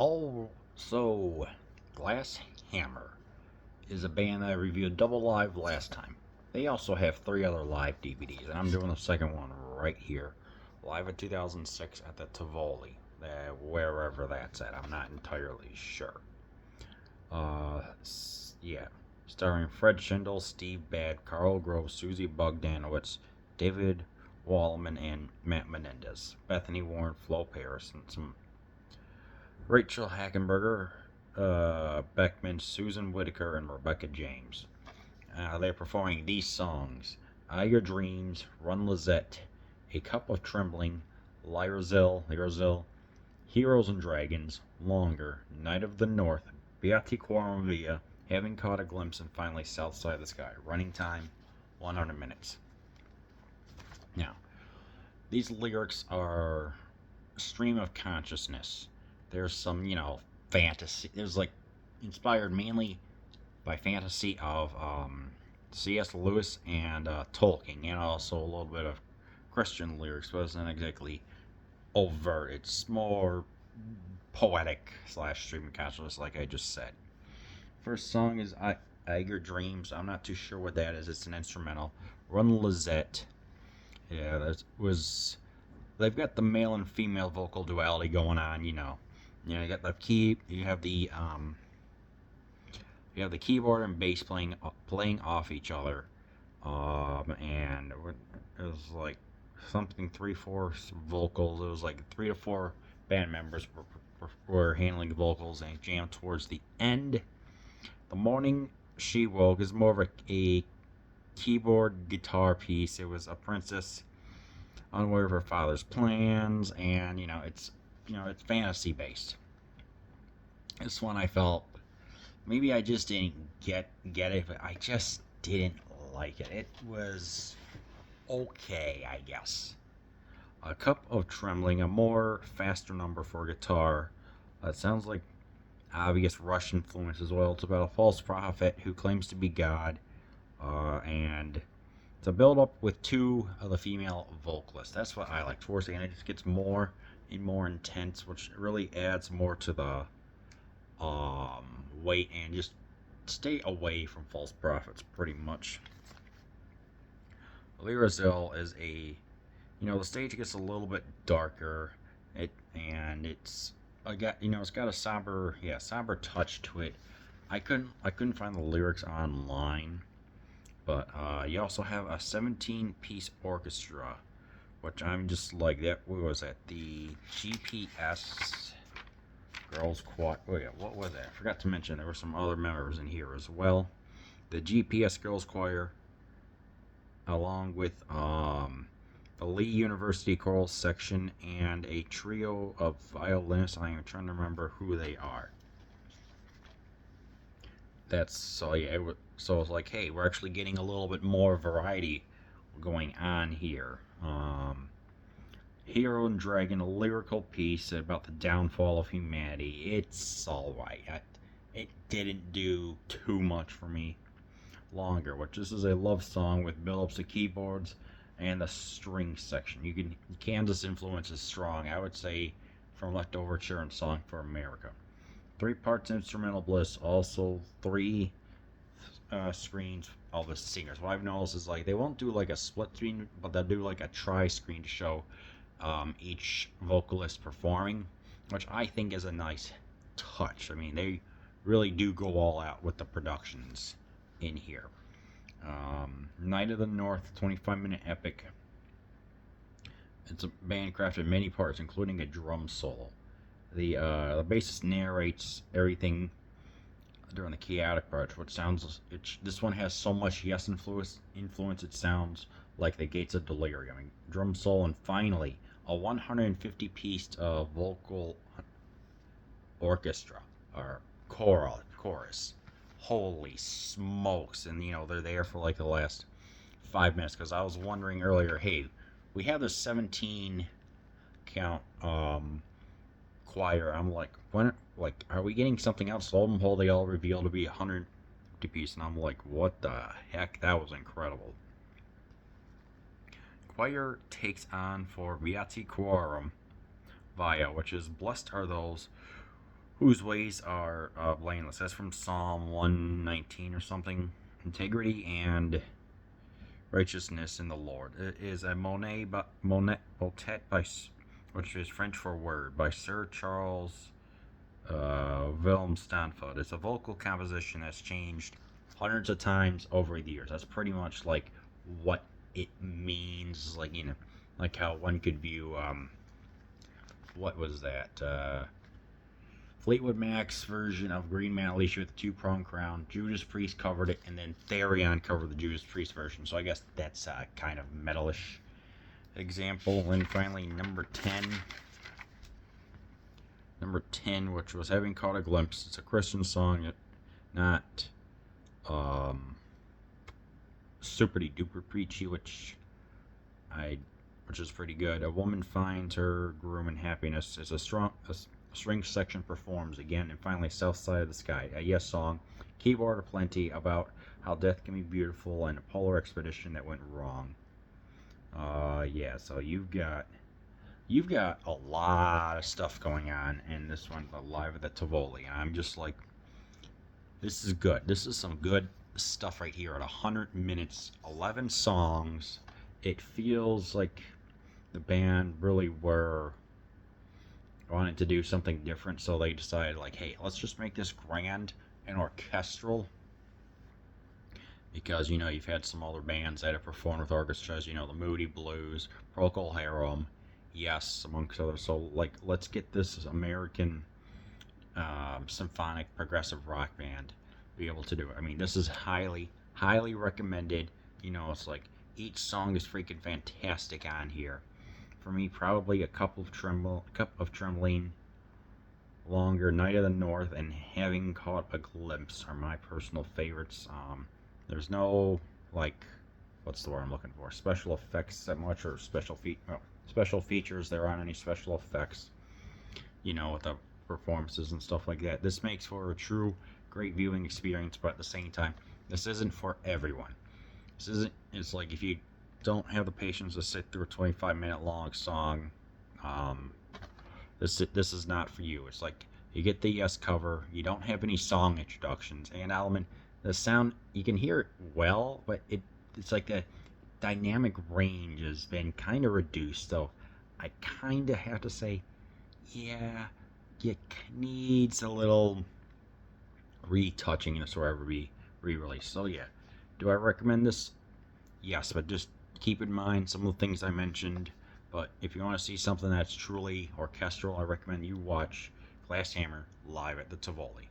So Glass Hammer is a band that I reviewed double live last time. They also have 3 other live DVDs, and I'm doing the second one right here, live in 2006 at the Tivoli, wherever that's at. I'm not entirely sure. Yeah, starring Fred Schindel, Steve Badd, Carl Grove, Susie Bogdanowitz, David Wallman, and Matt Menendez, Bethany Warren, Flo Paris, and some Rachel Hackenberger, Beckman, Susan Whitaker, and Rebecca James. They're performing these songs: "I Your Dreams," "Run Lizette," "A Cup of Trembling," Lyrazil, "Heroes and Dragons," "Longer," "Night of the North," "Beati Quorum Via," "Having Caught a Glimpse," and finally "South Side of the Sky." Running time, 100 minutes. Now, these lyrics are stream of consciousness. There's some, fantasy. There's like inspired mainly by fantasy of C.S. Lewis and Tolkien, and also a little bit of Christian lyrics, but it's not exactly overt. It's more poetic / stream of consciousness, like I just said. First song is I Your Dreams. I'm not too sure what that is. It's an instrumental. Run Lizette. Yeah, that was. They've got the male and female vocal duality going on. You got the key. You have the keyboard and bass playing off each other, and it was like something 3/4 vocals. It was like 3 to 4 band members were handling the vocals, and it jammed towards the end. The Morning She Woke is more of a keyboard guitar piece. It was a princess unaware of her father's plans, and it's fantasy based. This one I felt maybe I just didn't get it, but I just didn't like it. It was okay, I guess. A Cup of Trembling, a more faster number for guitar. It sounds like obvious Rush influence as well. It's about a false prophet who claims to be God, and it's a build up with 2 of the female vocalists. That's what I like. Towards the end, it just gets more and more intense, which really adds more to the weight, and just stay away from false prophets, pretty much. Lyrazil is the stage gets a little bit darker, it's got a somber touch to it. I couldn't find the lyrics online, but you also have a 17-piece orchestra, which I'm just like that. What was that? The GPS Girls Choir. Oh yeah, what was that? I forgot to mention there were some other members in here as well. The GPS Girls Choir, along with the Lee University Choral Section, and a trio of violinists. I'm trying to remember who they are. So it's like, hey, we're actually getting a little bit more variety going on here. Hero and Dragon, a lyrical piece about the downfall of humanity. It's alright. It didn't do too much for me. Longer, which this is a love song with build-ups of keyboards and the string section. Kansas influence is strong. I would say from Leftover Chair and Song for America. 3 parts instrumental bliss, also 3 screens of the singers. What I've noticed is like they won't do like a split screen, but they'll do like a tri-screen to show each vocalist performing, which I think is a nice touch. I mean, they really do go all out with the productions in here. Night of the North, 25-minute epic. It's a band crafted many parts, including a drum solo. The bassist narrates everything during the chaotic part, which this one has so much Yes influence. It sounds like the Gates of Delirium. I mean, drum solo, and finally a 150-piece vocal orchestra or chorus. Holy smokes! And they're there for like the last 5 minutes, because I was wondering earlier, hey, we have this 17 count choir. I'm like, are we getting something else? Lo and behold, they all reveal to be 150 piece, and I'm like, what the heck? That was incredible. Choir takes on for Beati Quorum Via, which is blessed are those whose ways are blameless. That's from Psalm 119 or something. Integrity and righteousness in the Lord. It is a motet by, which is French for word, by Sir Charles Willem Stanford. It's a vocal composition that's changed hundreds of times over the years. That's pretty much like what it means. Like, you know, like how one could view what was that? Fleetwood Mac's version of Green Man Alicia with the two-pronged crown. Judas Priest covered it, and then Therion covered the Judas Priest version. So I guess that's a kind of metalish example. And finally, number 10. Number 10, which was Having Caught a Glimpse. It's a Christian song, not super duper preachy, which is pretty good. A woman finds her groom in happiness. It's a string section performs again, and finally South Side of the Sky, a Yes song, keyboard aplenty about how death can be beautiful and a polar expedition that went wrong. Yeah, so you've got a lot of stuff going on in this one, live at the Tivoli. I'm just like, this is good. This is some good stuff right here at 100 minutes, 11 songs. It feels like the band really wanted to do something different, so they decided, like, hey, let's just make this grand and orchestral. Because, you know, you've had some other bands that have performed with orchestras, you know, the Moody Blues, Procol Harum, Yes, amongst others. So, like, let's get this American symphonic progressive rock band be able to do it. I mean, this is highly recommended. You know, it's like each song is freaking fantastic on here. For me, probably a Cup of Trembling, Longer, Night of the North, and Having Caught a Glimpse are my personal favorites. There's no, like, what's the word I'm looking for? Special effects that much, or special features. There aren't any special effects, you know, with the performances and stuff like that. This makes for a true great viewing experience, but at the same time, this isn't for everyone. It's like, if you don't have the patience to sit through a 25-minute long song, this is not for you. It's like, you get the Yes cover, you don't have any song introductions, and element, the sound, you can hear it well, but it's like the dynamic range has been kind of reduced. So I kind of have to say, yeah, it needs a little retouching this or ever be re-released. So yeah, do I recommend this? Yes, but just keep in mind some of the things I mentioned. But if you want to see something that's truly orchestral, I recommend you watch Glass Hammer live at the Tivoli.